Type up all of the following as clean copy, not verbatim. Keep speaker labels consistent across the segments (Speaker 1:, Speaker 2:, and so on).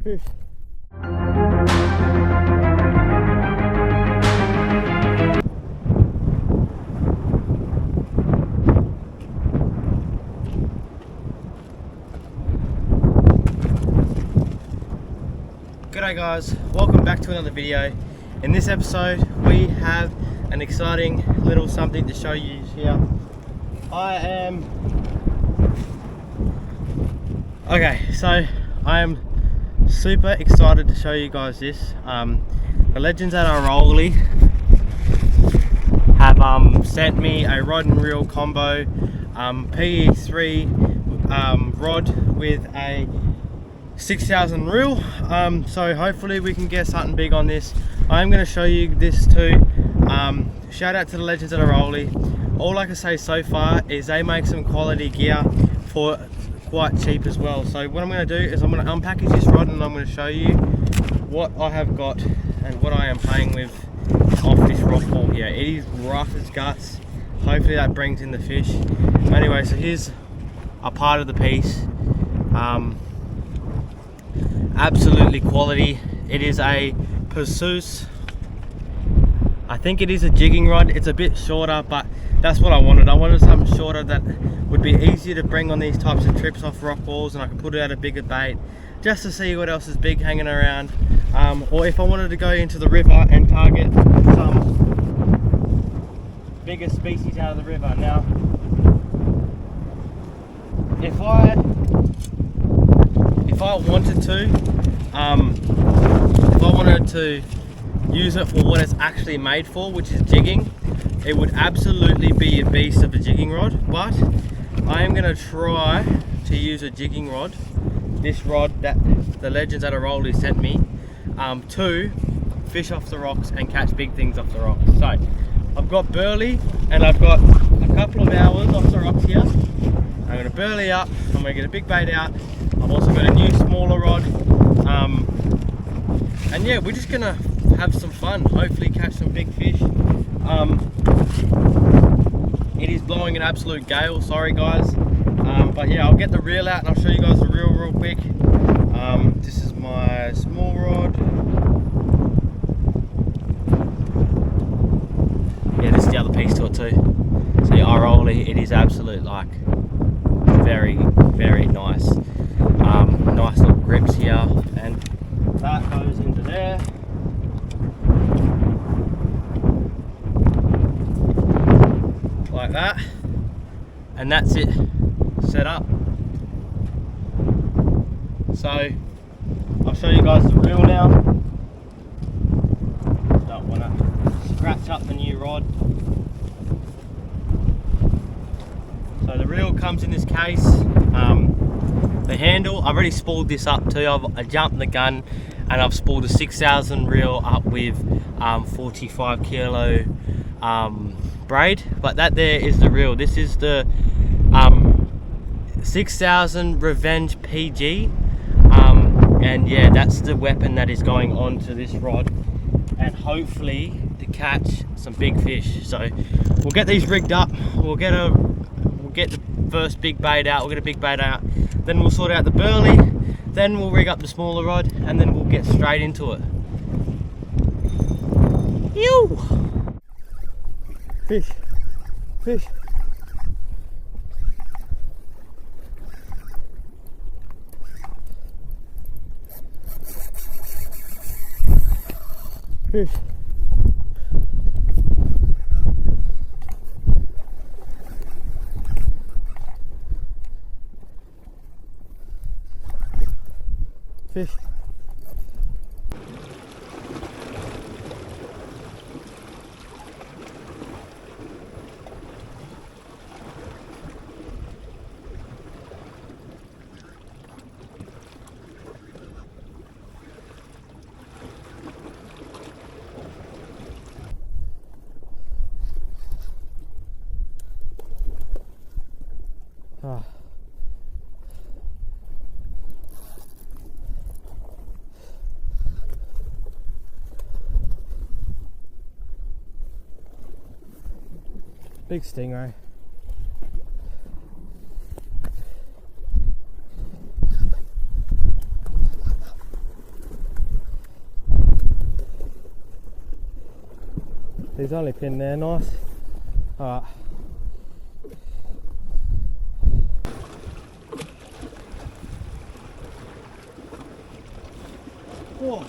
Speaker 1: Fish. G'day guys, welcome back to another video. In this episode we have an exciting little something to show you here. I am super excited to show you guys this. The legends at IROLY have sent me a rod and reel combo PE3 rod with a 6,000 reel, so hopefully we can get something big on this. I'm going to show you this too. Shout out to the legends at IROLY. All I can say so far is they make some quality gear for quite cheap as well. So what I'm going to do is I'm going to unpackage this rod and I'm going to show you what I have got and what I am playing with off this rock ball here. It is rough as guts. Hopefully that brings in the fish. Anyway, so here's a part of the piece. Absolutely quality. It is a Pursuit. I think it is a jigging rod. It's a bit shorter, but that's what I wanted. I wanted something shorter that would be easier to bring on these types of trips off rock walls, and I could put it at a bigger bait just to see what else is big hanging around, or if I wanted to go into the river and target some bigger species out of the river. Now if I wanted to use it for what it's actually made for, which is jigging, it would absolutely be a beast of a jigging rod. But I am going to try to use a jigging rod, this rod that the legends at IROLY sent me, to fish off the rocks and catch big things off the rocks. So I've got burley and I've got a couple of hours off the rocks here. I'm going to burley up, I'm going to get a big bait out. I've also got a new smaller rod, and yeah, we're just going to have some fun, hopefully catch some big fish. It is blowing an absolute gale, sorry guys, but yeah, I'll get the reel out and I'll show you guys the reel real quick. This is my small rod. Yeah, this is the other piece to it too. So the IROLY, it is absolute, like, very, very nice. Nice little grips here, and that goes into there. Like that, and that's it set up. So I'll show you guys the reel now. Don't want to scratch up the new rod. So the reel comes in this case. The handle, I've already spooled this up too. I jumped the gun and I've spooled a 6,000 reel up with 45 kilo braid, but that there is the reel. This is the 6,000 Revenge PG, and yeah, that's the weapon that is going onto this rod, and hopefully to catch some big fish. So we'll get these rigged up, we'll get the first big bait out, we'll get a big bait out, then we'll sort out the burley, then we'll rig up the smaller rod, and then we'll get straight into it. Ew! Fish, fish. Fish. Fish. Ah. Big stingray. He's only pinned there, nice. Alright. Whoa.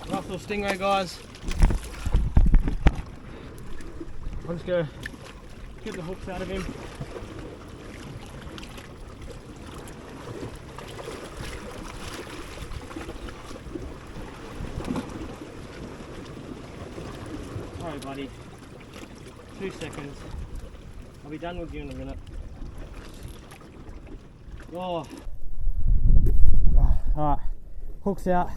Speaker 1: Rough little stingray, guys. I'm just gonna get the hooks out of him. Sorry, buddy. 2 seconds. I'll be done with you in a minute. Oh. Alright, hooks out.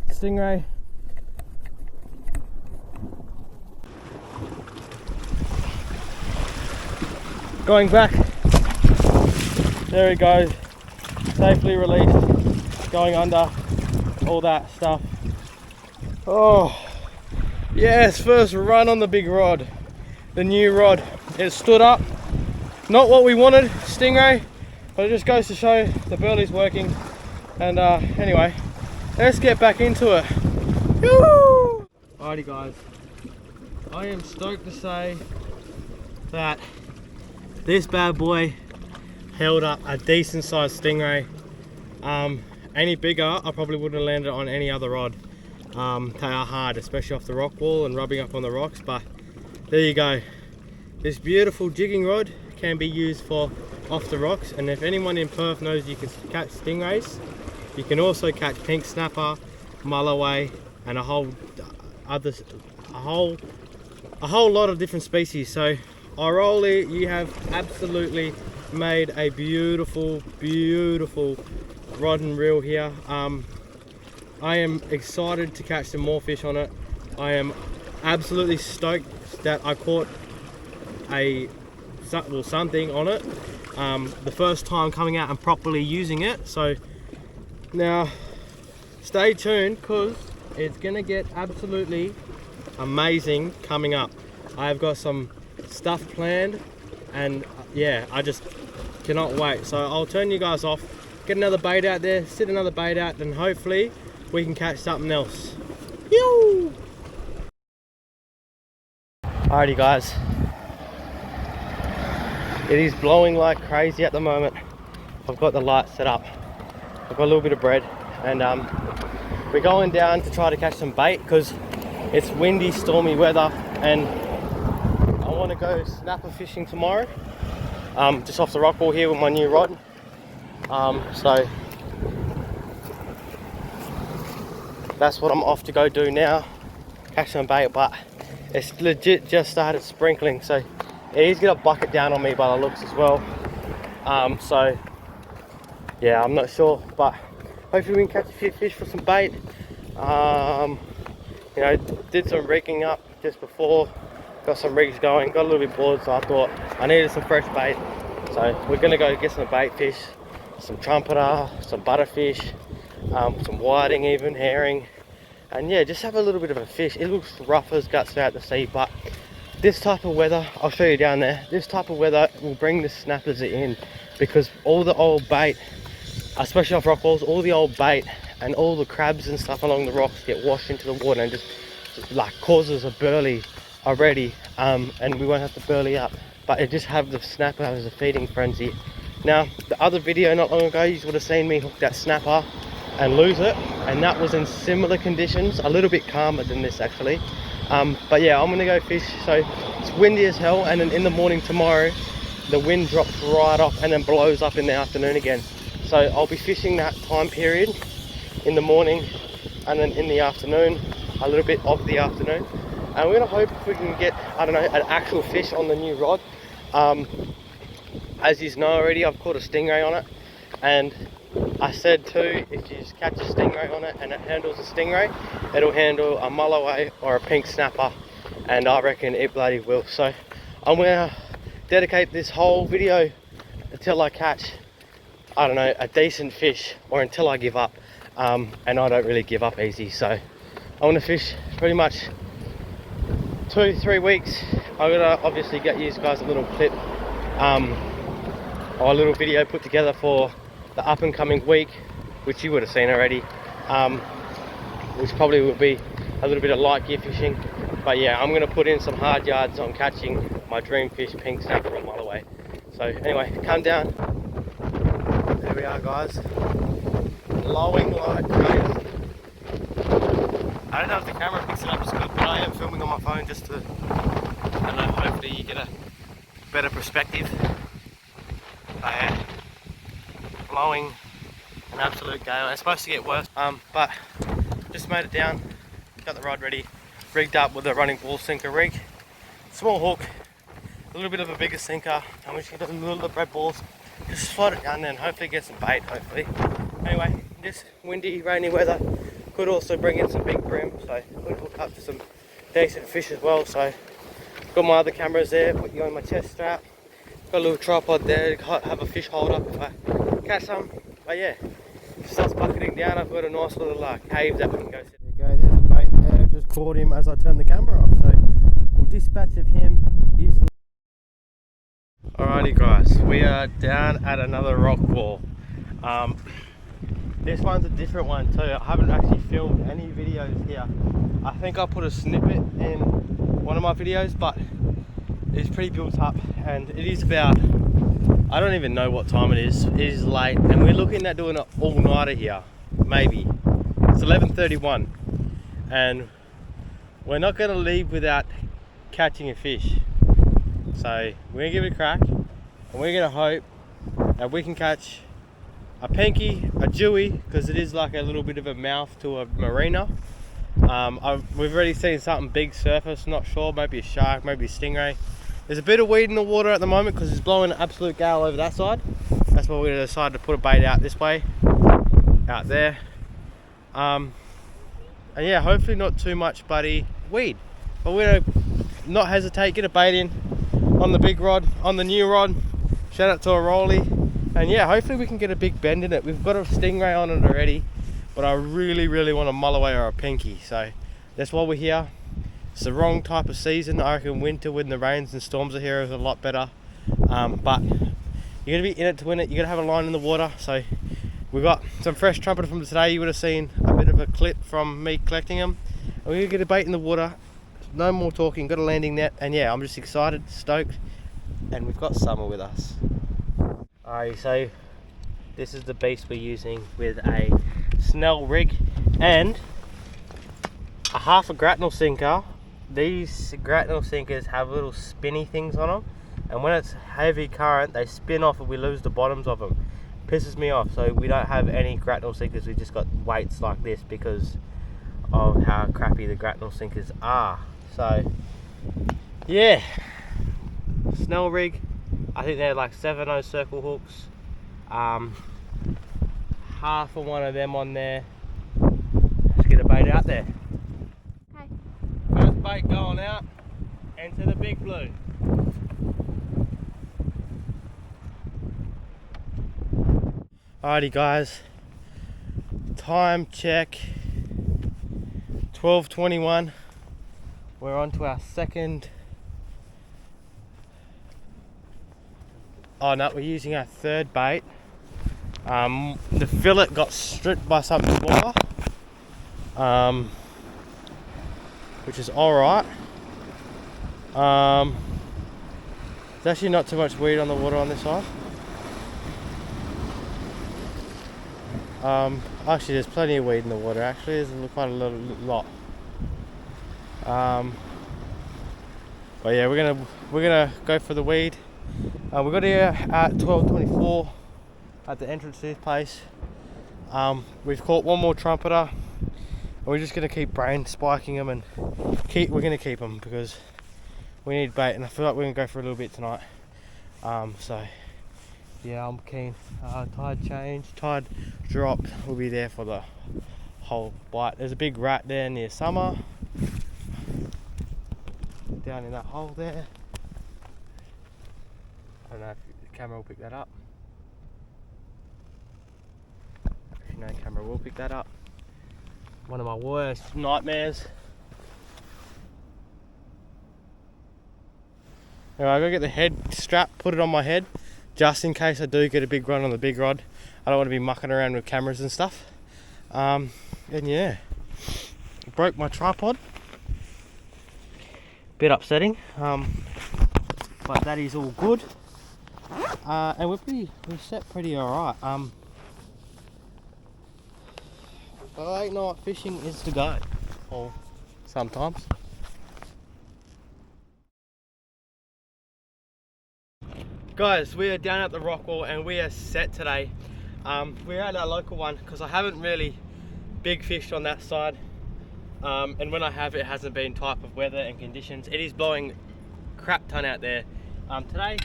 Speaker 1: Stingray. Going back. There he goes. Safely released. Going under. All that stuff. Oh. Yes, first run on the big rod. The new rod. It stood up. Not what we wanted, stingray, but it just goes to show the burley's working. And anyway, let's get back into it. Woo! Alrighty guys, I am stoked to say that this bad boy held up a decent sized stingray. Any bigger, I probably wouldn't have landed on any other rod. They are hard, especially off the rock wall and rubbing up on the rocks, but there you go. This beautiful jigging rod can be used for off the rocks, and if anyone in Perth knows you can catch stingrays, you can also catch pink snapper, mulloway, and a whole lot of different species. So IROLY, you have absolutely made a beautiful rod and reel here. I am excited to catch some more fish on it. I am absolutely stoked that I caught something on it. The first time coming out and properly using it. So now stay tuned, because it's gonna get absolutely amazing coming up. I've got some stuff planned, and yeah, I just cannot wait. So I'll turn you guys off, get another bait out there, sit another bait out, and hopefully we can catch something else. Yoo! Alrighty guys, it is blowing like crazy at the moment. I've got the light set up, I've got a little bit of bread, and we're going down to try to catch some bait because it's windy, stormy weather, and I want to go snapper fishing tomorrow, just off the rock wall here with my new rod. So that's what I'm off to go do now, catch some bait, but it's legit just started sprinkling, so he's gonna bucket down on me by the looks as well. So yeah, I'm not sure, but hopefully we can catch a few fish for some bait. You know, did some rigging up just before, got some rigs going, got a little bit bored, so I thought I needed some fresh bait. So we're gonna go get some bait fish, some trumpeter, some butterfish, some whiting, even herring, and yeah, just have a little bit of a fish. It looks rough as guts out to sea, but this type of weather, I'll show you down there, this type of weather will bring the snappers in, because all the old bait, especially off rock walls, all the old bait and all the crabs and stuff along the rocks get washed into the water and just like causes a burley already, and we won't have to burley up, but it just have the snapper as a feeding frenzy. Now the other video not long ago, you would have seen me hook that snapper and lose it, and that was in similar conditions, a little bit calmer than this actually. But yeah, I'm gonna go fish. So it's windy as hell, and then in the morning tomorrow the wind drops right off and then blows up in the afternoon again. So I'll be fishing that time period in the morning, and then in the afternoon, a little bit of the afternoon, and we're gonna hope if we can get, I don't know, an actual fish on the new rod. As you know already, I've caught a stingray on it, and I said too, if you just catch a stingray on it and it handles a stingray, it'll handle a mulloway or a pink snapper, and I reckon it bloody will. So I'm gonna dedicate this whole video until I catch, I don't know, a decent fish, or until I give up, and I don't really give up easy. So I want to fish pretty much 2-3 weeks. I'm gonna obviously get you guys a little clip, or a little video put together for the up and coming week, which you would have seen already. which probably will be a little bit of light gear fishing. But yeah, I'm gonna put in some hard yards on catching my dream fish, pink snapper, from a mile away. So anyway, come down. There we are, guys. Blowing like crazy. I don't know if the camera picks it up as good, but I am filming on my phone just to, I don't know, hopefully you get a better perspective. But yeah, blowing an absolute gale. It's supposed to get worse, but just made it down. Got the rod ready, rigged up with a running ball sinker rig, small hook, a little bit of a bigger sinker, and we're just gonna do a little red balls, just float it down there and hopefully get some bait, hopefully. Anyway, this windy, rainy weather could also bring in some big brim, so could hook up to some decent fish as well. So got my other cameras there, put you on my chest strap, got a little tripod there to have a fish hold up if I catch some. But yeah, it starts bucketing down. I've got a nice little cave that we can go sit. There you go, there's a bait there. Just caught him as I turned the camera off, so we'll dispatch of him easily. Alrighty guys, we are down at another rock wall. This one's a different one too. I haven't actually filmed any videos here. I think I put a snippet in one of my videos, but it's pretty built up and it is about, I don't even know what time it is. It is late and we're looking at doing an all-nighter here, maybe. It's 11:31 and we're not going to leave without catching a fish. So we're going to give it a crack and we're going to hope that we can catch a pinky, a dewy, because it is like a little bit of a mouth to a marina. We've already seen something big surface, not sure, maybe a shark, maybe a stingray. There's a bit of weed in the water at the moment because it's blowing an absolute gale over that side. That's why we decided to put a bait out this way, out there. And yeah, hopefully not too much buddy weed. But we're gonna not hesitate, get a bait in on the big rod, on the new rod. Shout out to IROLY. And yeah, hopefully we can get a big bend in it. We've got a stingray on it already, but I really want a mulloway or a pinky. So that's why we're here. It's the wrong type of season. I reckon winter when the rains and storms are here is a lot better. But you're gonna be in it to win it. You're gonna have a line in the water. So we've got some fresh trumpeter from today. You would have seen a bit of a clip from me collecting them. And we're gonna get a bait in the water. No more talking, got a landing net. And yeah, I'm just excited, stoked. And we've got Summer with us. Alright, so this is the beast we're using with a Snell rig and a half a grapnel sinker. These grapnel sinkers have little spinny things on them, and when it's heavy current they spin off and we lose the bottoms of them. Pisses me off. So we don't have any grapnel sinkers, we just got weights like this because of how crappy the grapnel sinkers are. So yeah, Snell rig. I think they're like 7/0 circle hooks. Half of one of them on there. Let's get a bait out there.
Speaker 2: Okay.
Speaker 1: First bait going out into the big blue. Alrighty guys, time check 12:21. We're on to our second. Oh no, we're using our third bait. The fillet got stripped by something smaller, which is alright. There's actually not too much weed on the water on this side. Actually there's plenty of weed in the water actually, there's quite a lot. But yeah, we're gonna go for the weed. We got here at 12:24 at the entrance to this place. We've caught one more trumpeter and we're just going to keep brain spiking them and we're going to keep them because we need bait, and I feel like we're going to go for a little bit tonight. So yeah, I'm keen. Tide change, tide drop, we'll be there for the whole bite. There's a big rat there near Summer, down in that hole there. I don't know if the camera will pick that up. Actually, no, camera will pick that up. One of my worst nightmares. Anyway, I gotta get the head strap, put it on my head, just in case I do get a big run on the big rod. I don't want to be mucking around with cameras and stuff. And yeah, broke my tripod. Bit upsetting, but that is all good. And we're set pretty alright. I ain't know what fishing is to go, or sometimes. Guys, we are down at the rock wall and we are set today. We're at our local one because I haven't really big fished on that side. And when I have, it hasn't been type of weather and conditions. It is blowing crap ton out there. Today,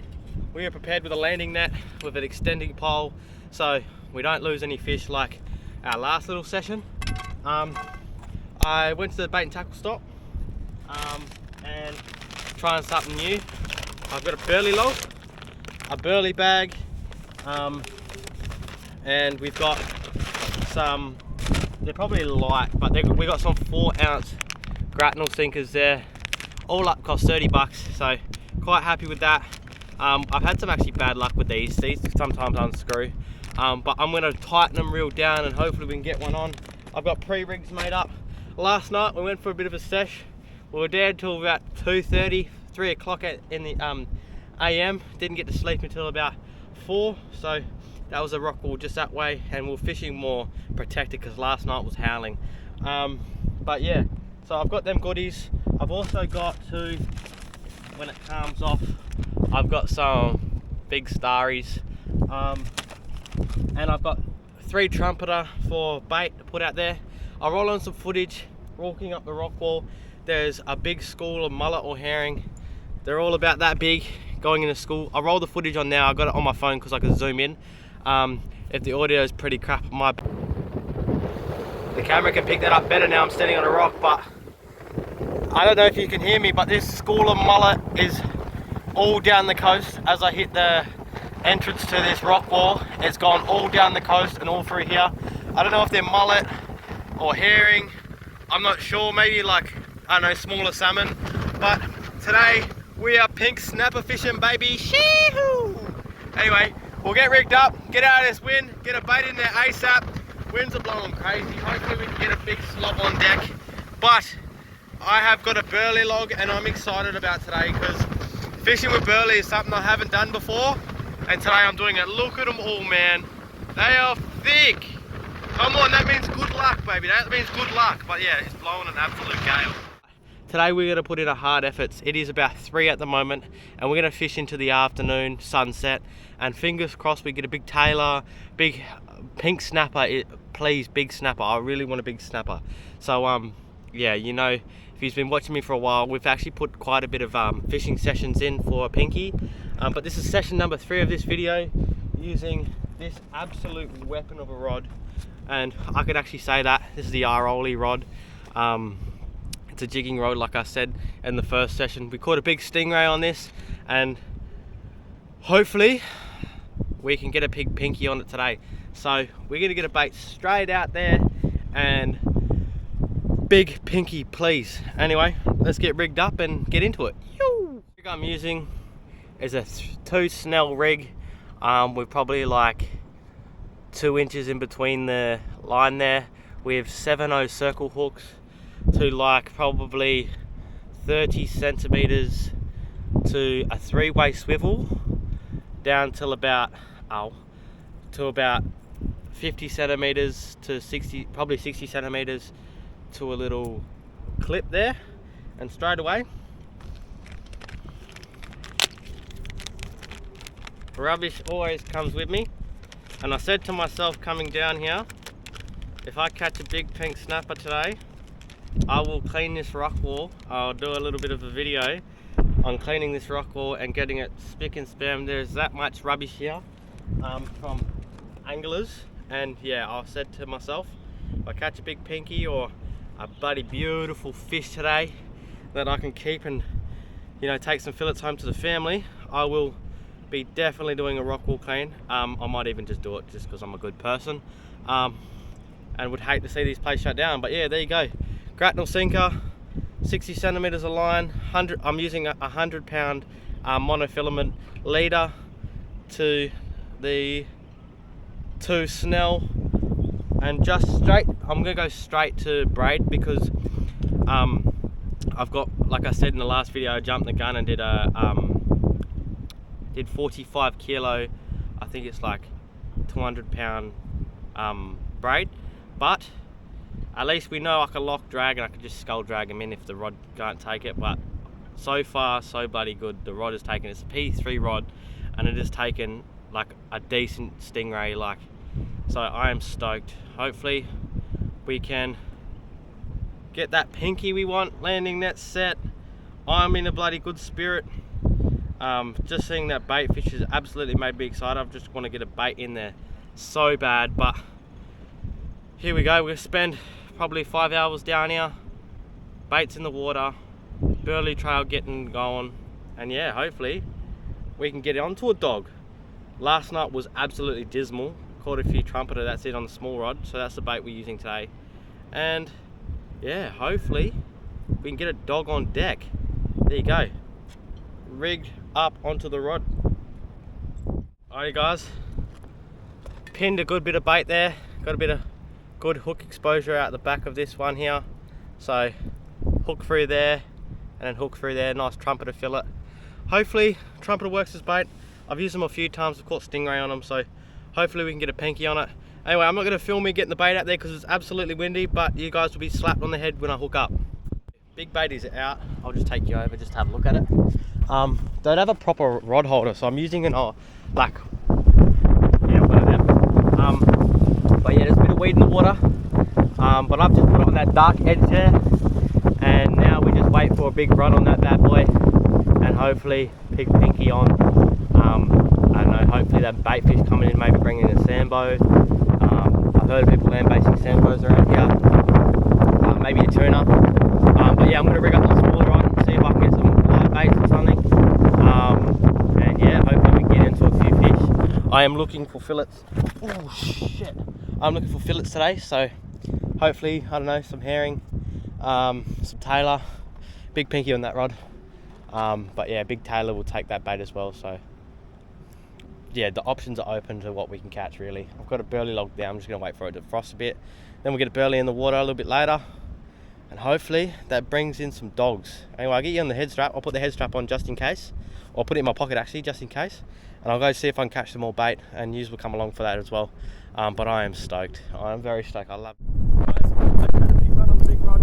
Speaker 1: we are prepared with a landing net with an extending pole so we don't lose any fish like our last little session. I went to the bait and tackle stop and trying something new. I've got a burley log, a burley bag, and we've got some, they're probably light, but we got some 4-ounce grapnel sinkers there. All up cost 30 bucks, so quite happy with that. I've had some actually bad luck with these sometimes unscrew, but I'm going to tighten them real down and hopefully we can get one on. I've got pre-rigs made up. Last night we went for a bit of a sesh. We were there till about 2:30, 3 o'clock in the AM. Didn't get to sleep until about 4, so that was a rock wall just that way, and we're fishing more protected because last night was howling. But yeah, so I've got them goodies. I've also got to, when it calms off, I've got some big starries, and I've got 3 trumpeter for bait to put out there. I'll roll on some footage walking up the rock wall. There's a big school of mullet or herring. They're all about that big going into school. I'll roll the footage on now. I got it on my phone because I can zoom in. If the audio is pretty crap, the camera can pick that up better now I'm standing on a rock, but I don't know if you can hear me, but this school of mullet is all down the coast. As I hit the entrance to this rock wall, it's gone all down the coast and all through here. I don't know if they're mullet or herring, I'm not sure, maybe like, I don't know, smaller salmon, but today we are pink snapper fishing, baby. Shee-hoo! Anyway, we'll get rigged up, get out of this wind, get a bait in there ASAP. Winds are blowing crazy, hopefully we can get a big slob on deck, but I have got a burley log and I'm excited about today because fishing with burley is something I haven't done before, and today I'm doing it. Look at them all, man. They are thick. Come on, that means good luck, baby. That means good luck. But yeah, it's blowing an absolute gale. Today we're going to put in a hard effort. It is about 3 at the moment, and we're going to fish into the afternoon, sunset, and fingers crossed we get a big tailor, big pink snapper. Please, big snapper. I really want a big snapper. So yeah, you know, if you've been watching me for a while, we've actually put quite a bit of fishing sessions in for a pinky, but this is session number 3 of this video using this absolute weapon of a rod. And I could actually say that this is the IROLY rod. It's a jigging rod, like I said in the first session. We caught a big stingray on this, and hopefully we can get a big pinky on it today. So we're gonna get a bait straight out there, and big pinky, please. Anyway, let's get rigged up and get into it. The rig I'm using is a 2 Snell rig. We're probably like 2 inches in between the line there. We have 7/0 circle hooks to like probably 30 centimeters to a 3-way swivel down till about 50 centimeters to 60, probably 60 centimeters to a little clip there, and straight away rubbish always comes with me. And I said to myself coming down here, if I catch a big pink snapper today, I will clean this rock wall. I'll do a little bit of a video on cleaning this rock wall and getting it spick and span. There's that much rubbish here from anglers, and yeah, I said to myself, if I catch a big pinky or a bloody beautiful fish today that I can keep and, you know, take some fillets home to the family, I will be definitely doing a rock wall clean. I might even just do it just because I'm a good person, and would hate to see this place shut down. But yeah, there you go, grapnel sinker, 60 centimeters of line, I'm using a 100-pound monofilament leader to the 2 Snell and just straight, I'm gonna go straight to braid because I've got, like I said in the last video, I jumped the gun and did a did 45 kilo, I think it's like 200-pound braid, but at least we know I can lock drag and I can just scull drag them in if the rod can't take it. But so far so bloody good. The rod has taken, it's a P3 rod, and it has taken like a decent stingray, like, so I am stoked. Hopefully we can get that pinky we want. Landing net set, I'm in a bloody good spirit. Just seeing that bait fish has absolutely made me excited. I just want to get a bait in there so bad, but here we go. We're gonna spend probably 5 hours down here, baits in the water, burley trail getting going, and yeah, hopefully we can get onto a dog. Last night was absolutely dismal. Caught a few trumpeter, that's it, on the small rod, so that's the bait we're using today. And yeah, hopefully we can get a dog on deck. There you go, rigged up onto the rod. Alright guys, pinned a good bit of bait there, got a bit of good hook exposure out the back of this one here, so hook through there and then hook through there, nice trumpeter fillet. Hopefully trumpeter works as bait. I've used them a few times, I've caught stingray on them, so hopefully we can get a pinky on it. Anyway, I'm not going to film me getting the bait out there because it's absolutely windy, but you guys will be slapped on the head when I hook up. Big bait is out. I'll just take you over just to have a look at it. Don't have a proper rod holder, so I'm using an like, yeah, whatever. But yeah, there's a bit of weed in the water, but I've just put it on that dark edge there, and now we just wait for a big run on that bad boy, and hopefully pick pinky on. I don't know, hopefully that bait fish coming in, maybe bringing in a sambo. I've heard of people land basing sambos around here, maybe a tuna. But yeah, I'm going to rig up the smaller rod and see if I can get some live baits or something. And yeah, hopefully we can get into a few fish. I am looking for fillets. Oh shit! I'm looking for fillets today, so hopefully, I don't know, some herring, some tailor, big pinky on that rod. But yeah, big tailor will take that bait as well, so yeah, the options are open to what we can catch really. I've got a burley logged down, I'm just going to wait for it to frost a bit, then we'll get a burley in the water a little bit later, and hopefully that brings in some dogs. Anyway, I'll get you on the head strap. I'll put the head strap on just in case, or put it in my pocket actually just in case, and I'll go see if I can catch some more bait, and yous will come along for that as well. But I am stoked. I am very stoked. I love it. Guys, I just had a big run on the big rod.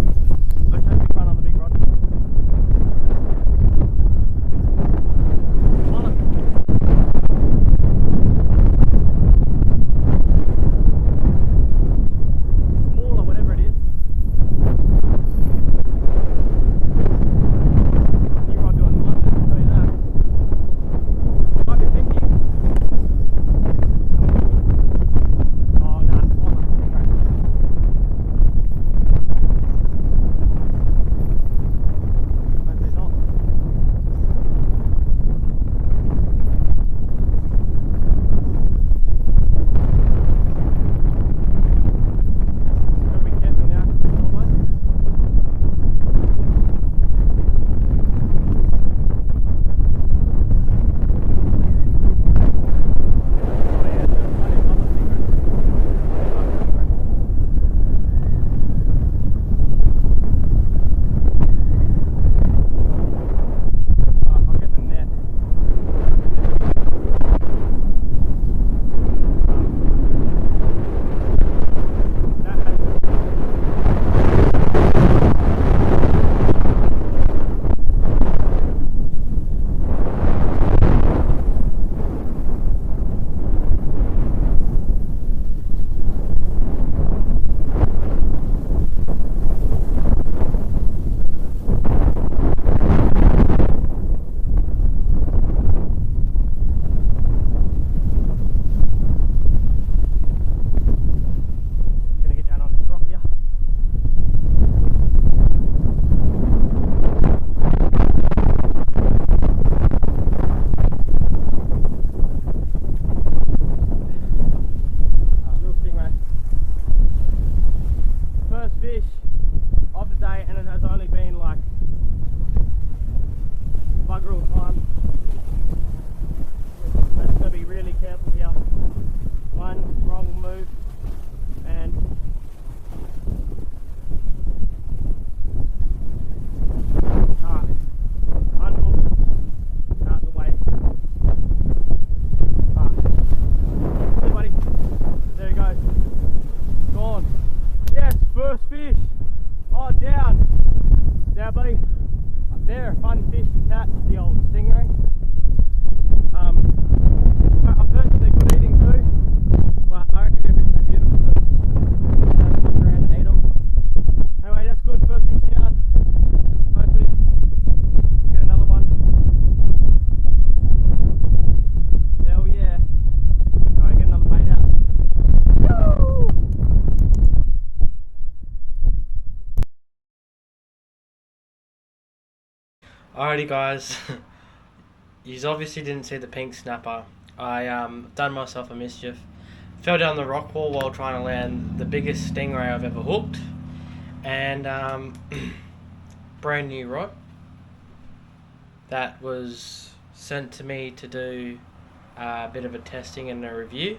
Speaker 1: Alrighty guys, you obviously didn't see the pink snapper. I done myself a mischief. Fell down the rock wall while trying to land the biggest stingray I've ever hooked. And brand new rod that was sent to me to do a bit of a testing and a review.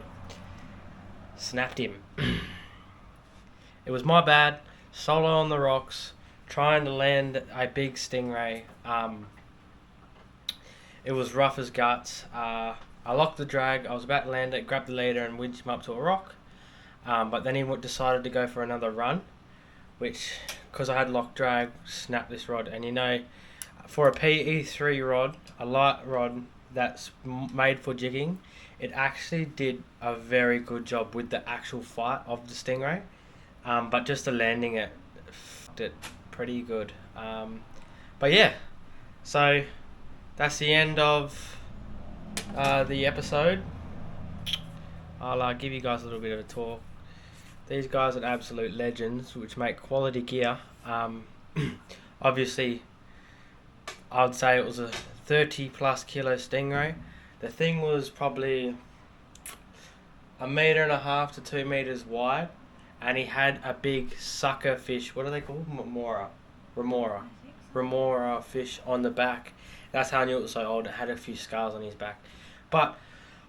Speaker 1: Snapped him. It was my bad, solo on the rocks, trying to land a big stingray. It was rough as guts. I locked the drag, I was about to land it, grabbed the leader and winched him up to a rock. But then he decided to go for another run, which, because I had locked drag, snapped this rod. And you know, for a PE3 rod, a light rod that's made for jigging, it actually did a very good job with the actual fight of the stingray. But just the landing it, f***ed it pretty good. But yeah, so that's the end of the episode. I'll give you guys a little bit of a talk. These guys are absolute legends, which make quality gear. Obviously, I would say it was a 30+ kilo stingray. The thing was probably 1.5 meters to 2 meters wide, and he had a big sucker fish. What are they called? Remora fish on the back. That's how I knew it was so old. It had a few scars on his back. But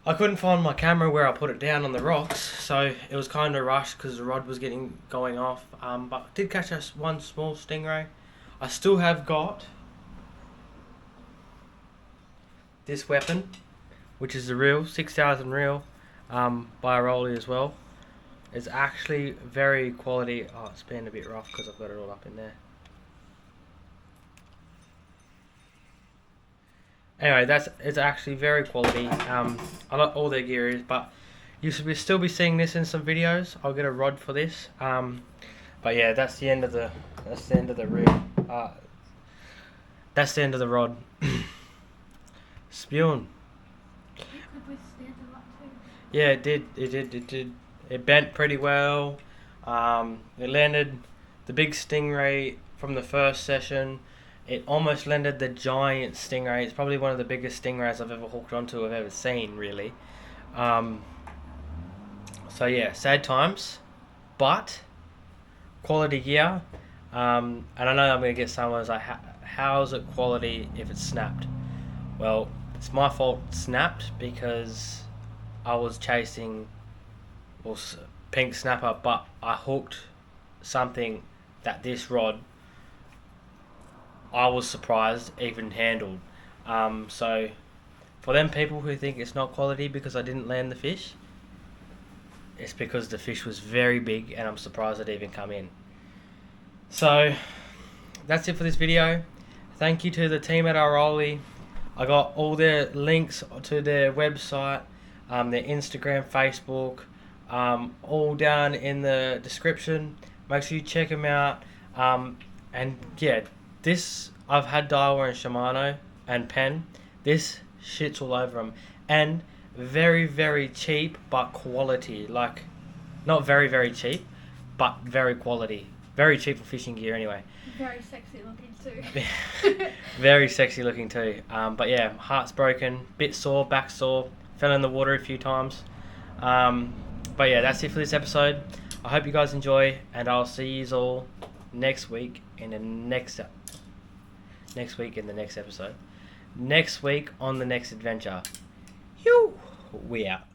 Speaker 1: I couldn't find my camera where I put it down on the rocks, so it was kind of rushed because the rod was going off. But I did catch one small stingray. I still have got this weapon, which is the reel, 6,000 reel, by IROLY as well. It's actually very quality. Oh, it's been a bit rough because I've got it all up in there. Anyway, it's actually very quality. I like all their gear is, but you should still be seeing this in some videos. I'll get a rod for this. But yeah, that's the end of the reel. That's the end of the rod. Spewing. Yeah, it did. It bent pretty well. It landed the big stingray from the first session. It almost landed the giant stingray. It's probably one of the biggest stingrays I've ever hooked onto, I've ever seen, really. So yeah, sad times, but quality gear. And I know I'm going to get someone who's like, how is it quality if it's snapped? Well, it's my fault it snapped because I was chasing pink snapper, but I hooked something that this rod, I was surprised even handled. So for them people who think it's not quality because I didn't land the fish, it's because the fish was very big and I'm surprised it even come in. So that's it for this video. Thank you to the team at IROLY. I got all their links to their website, their Instagram, Facebook, all down in the description. Make sure you check them out. And yeah, this, I've had Daiwa and Shimano and Penn. This shit's all over them. And very, very cheap, but quality. Like, not very, very cheap, but very quality. Very cheap for fishing gear anyway.
Speaker 2: Very sexy looking too.
Speaker 1: Very sexy looking too. But yeah, heart's broken, bit sore, back sore, fell in the water a few times. But yeah, that's it for this episode. I hope you guys enjoy, and I'll see you all next week in the next episode. Next week on the next adventure. We out.